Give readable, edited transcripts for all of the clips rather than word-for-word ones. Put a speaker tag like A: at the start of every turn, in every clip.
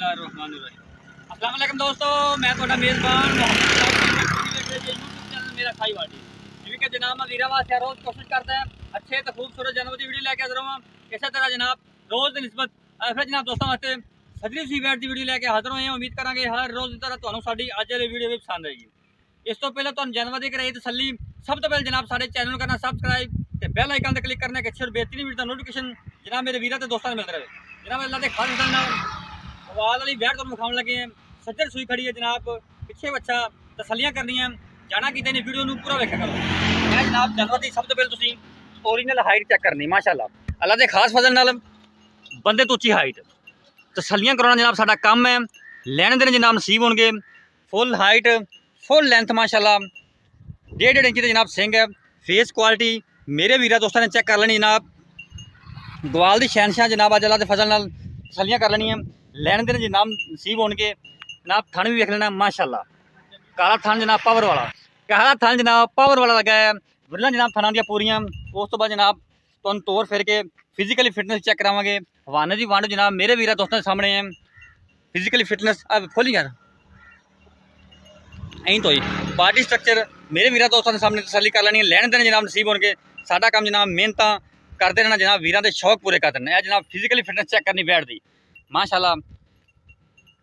A: बिस्मिल्लाहिर्रहमानिर्रहीम। अस्सलाम वालेकुम दोस्तों, मैं ਤੁਹਾਡਾ मेज़बान मोहम्मद यूट्यूब चैनल मेरा खाई वाटी जिਵੇਂ कि जनाब मैं वीरा वास्ते रोज़ कोशिश करता है अच्छे तो खूबसूरत जानवर की वीडियो लेके हाजिर हुआ। इसी तरह जनाब रोज़ की निस्बत फिर जनाब दोस्तों वास्ते सदरी सीवेट की वीडियो लेके हाजिर हुए हैं। उम्मीद करांगे हर रोज़ की तरह ਤੁਹਾਨੂੰ ਸਾਡੀ ਅੱਜ ਵਾਲੀ ਵੀਡੀਓ ਵੀ ਪਸੰਦ ਆਏਗੀ। ਇਸ ਤੋਂ ਪਹਿਲਾਂ ਤੁਹਾਨੂੰ ਜਾਨਵਰ ਦੀ ਕਰਾਈ ਤਸੱਲੀ ਸਭ ਤੋਂ ਪਹਿਲਾਂ ਜਨਾਬ ਸਾਡੇ ਚੈਨਲ ਨੂੰ ਕਰਨਾ ਸਬਸਕ੍ਰਾਈਬ ਤੇ ਬੈਲ ਆਈਕਨ ਤੇ ਕਲਿੱਕ ਕਰਨਾ ਕਿ ਅੱਛੀ ਔਰ ਬਿਹਤਰੀਨ ਵੀਡੀਓ ਦਾ ਨੋਟੀਫਿਕੇਸ਼ਨ ਜਨਾਬ ਮੇਰੇ ਵੀਰਾਂ ਤੇ ਦੋਸਤਾਂ ਨੂੰ ਮਿਲਦਾ ਰਹੇ। जनाब अल्लाह के खास ਨਾਲ आवाज़ वाली बैठ तुम विखाने लगे हैं। सज्जर सूई खड़ी है जनाब, पिछे बच्चा तसलियां करनी जाना कि वीडियो में पूरा वेखा करो। मैं जनाब जानवर की सब तो पहले तुम ओरिजिनल हाइट चेक करनी माशाअल्लाह अल्लाह के खास फजल नाल बंदे तो उच्ची हाइट तसलियां कराना जनाब साडा काम है। लैने देने जनाब नसीब होंगे फुल हाइट फुल लेंथ माशाअल्लाह 1.5 इंच जनाब सिंह है। फेस क्वालिटी मेरे वीरा दोस्तों ने चेक कर लेनी जनाब। ग्वाल की शहनशाह जनाब अज अल्लाह के फजल नाल तसलियां कर लेनी लैन देने जनाब नसीब होने जनाब। थन भी वेख लेना माशाअल्लाह काला थन जनाब पावर वाला काला थन जनाब पावर वाला लगा है। विरला जनाब थना दी पूरियां उस तो बाद जनाब तुम तौर फिर के फिजिकली फिटनेस चेक करावे। हवाने की वंड जनाब मेरे वीरा दोस्तों के सामने है। फिजिकली फिटनेस खोली यार ऐं तो ही पार्टी स्ट्रक्चर मेरे वीरा दोस्तों के सामने तसली कर लेनी लैन देने जनाब नसीब होने साडा काम जनाब मेहनत करते रहना जनाब वीरां दे शौक पूरे कर देने जनाब। फिजिकली फिटनेस चेक करनी बैठती माशाअल्लाह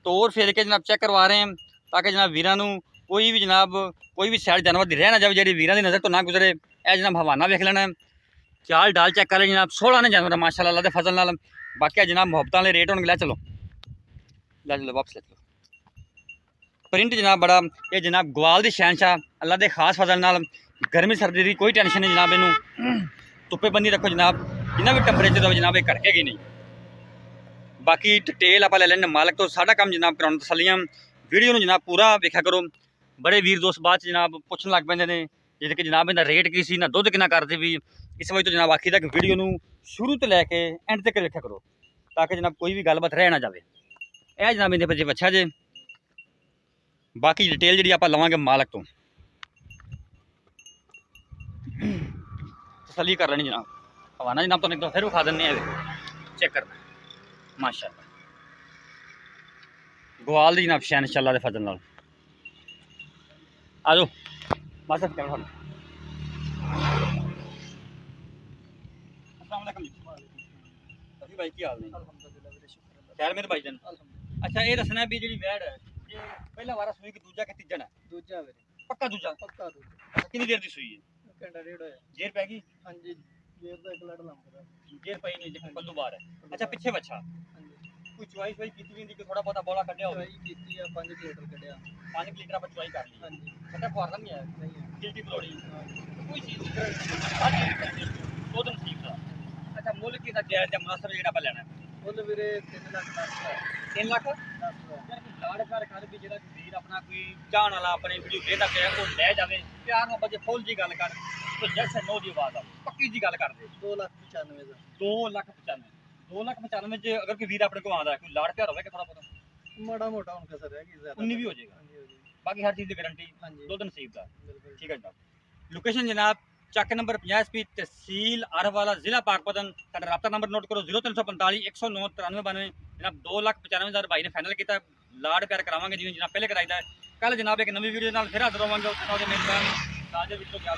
A: तौर फेर के जनाब चेक करवा रहे हैं ताकि जनाब वीरां नूं कोई भी जनाब कोई भी सैड जानवर दी रह ना जाए जी वीरां दी नज़र तो ना गुजरे। यह जनाब हवाना वेख लेना चाल डाल चेक कर ले जनाब 16 ने जानवर माशाअल्लाह अल्लाह दे फजल नाल। बाकी जनाब मुहब्बत वाले रेट होंगे लै चलो वापस ले चलो। प्रिंट जनाब बड़ा ये जनाब ग्वाल की शहनशाह अल्लाह के खास फजल नाल गर्मी सर्दी की कोई टेंशन नहीं जनाब। इनू धुप्पे बंदी रखो जनाब जिन्ना भी टैंपरेचर हो जनाब ये घटेगी नहीं। बाकी डिटेल आप ले लें मालक तो साडा काम जनाब कराना तसलियां वीडियो में जनाब पूरा वेखा करो। बड़े वीर दोस्त बाद जनाब पूछने लग पेंदे ने जिसे कि जनाब इनका रेट की सी ना दुध कितना करते भी इस वजह तो जनाब आखी तक वीडियो में शुरू तो लैके एंड तक वेखा करो ताकि जनाब कोई भी गलबात रह ना जाए। यह जनाब इन्हें बच्चे बच्चा जे बाकी डिटेल जी आप लवेंगे मालक तो तसली कर लेनी जनाब। हवाना जनाब तो एक फिर विखा दें चेक करना माशाअल्लाह ग्वाल दी जनाब शहनशाह अल्लाह दे फजल नाल। आ जाओ बस अस्सलाम वालेकुम जी भाई की हाल नहीं खैर मेरे भाईजान। अच्छा ये दसना भी जी वैड है ये पहला वारा सुई कि दूजा कि तीजा है दूजा पक्का दूजा अच्छा कितनी देर की सुई है घंटा डेढ़ होया जेर पै गई हां जी जेर तो एक लड़ लंबा जेर पई नहीं जे पल्लू बाहर है। अच्छा पीछे बच्चा कोई चुवाई चुवाई की नहीं कि थोड़ा बहुत बोला कढ़िया हो की 5 लीटर कढ़िया 5 लीटर आप चुवाई कर ली हां जी अच्छा फुहार नहीं है नहीं है गिल्टी बलोड़ी कोई चीज हर चीज दो दिन ठीक था। अच्छा मुल की दा जायज या मुनासिब जेड़ा आप लेना मुल वीरे 3 लाख 10 लाख यार कोई लाड़ कर भी जेड़ा वीर अपना कोई जान वाला अपने वीडियो देखदा है वो ले जावे प्यार मोहब्बत जे फुल जी गल कर तो जैसे नो दी आवाज आ पक्की जी गल कर दे 2,95,000 च अगर कोई वीर अपने को आंदा है कोई लाड़ प्यार होवे कि थोड़ा बहुत माड़ा मोटा उनका सर है कि ज्यादा 19 भी हो जाएगा बाकी हर चीज की गारंटी दुध नसीब दा ठीक है जनाब। लोकेशन जनाब चक नंबर 50 SP तहसील अरवाला जिला पाकपतन। साडा राब्ता नंबर नोट करो 0345 109 9392 जनाब 2,95,000 भाई ने फाइनल किया लाड़ प्यार करावांगे जिवें जनाब पहले कराईदा। कल जनाब एक नवी वीडियो नाल फिर हाजिर होवांगे। उसके बाद मेरे ताजे वीडियो क्या